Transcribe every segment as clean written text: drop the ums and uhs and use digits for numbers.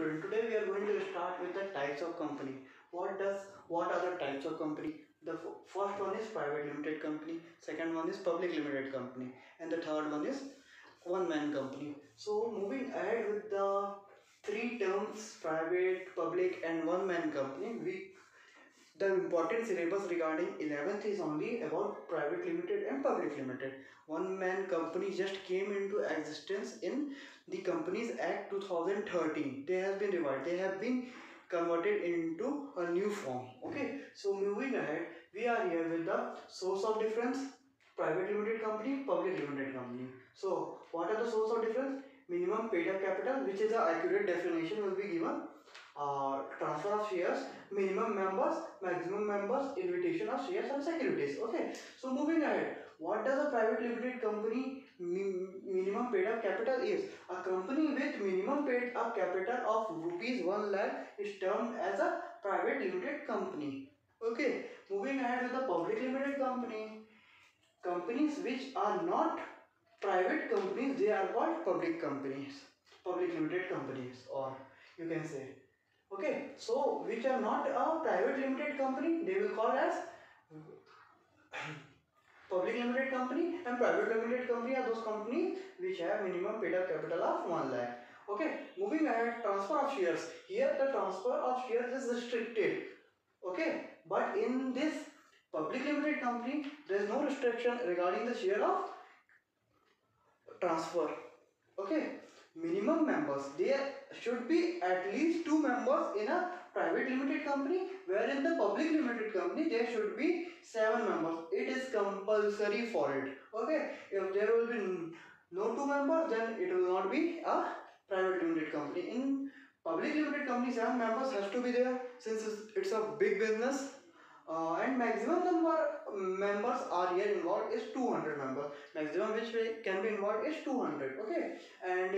student. Today we are going to start with the types of company. What are the types of company? The first one is private limited company, second one is public limited company, and the third one is one man company. So moving ahead with the three terms private, public and one man company, the important syllabus regarding 11th is only about private limited and public limited. One man company just came into existence in the Companies Act 2013. They have been revised. They have been converted into a new form. Okay. So moving ahead, we are here with the source of difference: private limited company, public limited company. So what are the source of difference? Minimum paid up capital, which is an accurate definition, will be given. Transfer of shares, minimum members, maximum members, invitation of shares and securities. Okay. So moving ahead, what does a private limited company minimum paid up capital is? A company with minimum paid up capital of rupees 1 lakh is termed as a private limited company. Okay. Moving ahead with the public limited company. Companies which are not private companies, they are called public companies, public limited companies, or you can say. Okay, so which are not a private limited company, they will call as public limited company, and private limited company are those companies which have minimum paid up capital of 1 lakh. Okay, moving ahead, transfer of shares. Here the transfer of shares is restricted. Okay, but in this public limited company, there is no restriction regarding the share of transfer. Okay, minimum members, there should be at least 2 members in a private limited company, where in the public limited company there should be 7 members. It is compulsory for it. Okay, if there will be no 2 members, then it will not be a private limited company. In public limited company, 7 members has to be there, since it's a big business. And maximum number members are here involved is 200 members. Maximum which can be involved is 200. Okay, and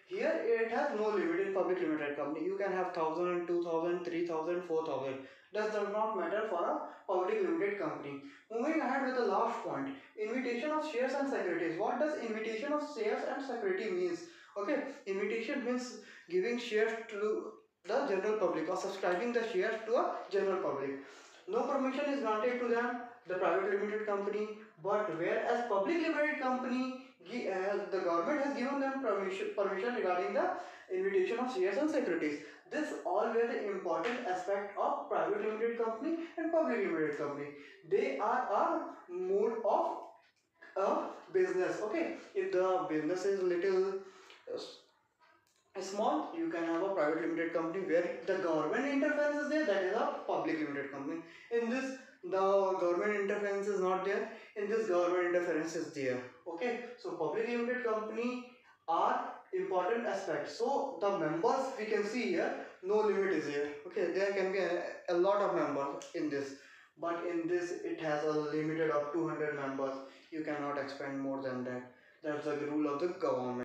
here it has no limit. In public limited company you can have 1000, 2000, 3000, 4000. That does not matter for a public limited company. Moving ahead with the last point, invitation of shares and securities. What does invitation of shares and security means? Okay, invitation means giving shares to the general public, or subscribing the shares to a general public. No permission is granted to them, the private limited company, but whereas public limited company, the government has given them permission regarding the invitation of shares and securities. This all were the important aspect of private limited company and public limited company. They are a mode of a business. Okay, if the business is little small, you can have a private limited company where the government interference is there, that is a public limited company. In this, the government interference is not there, in this government interference is there. Okay, so public limited company are important aspects. So the members we can see here, no limit is here. Okay, there can be a lot of members in this, but in this it has a limited of 200 members. You cannot expand more than that. That's the rule of the government.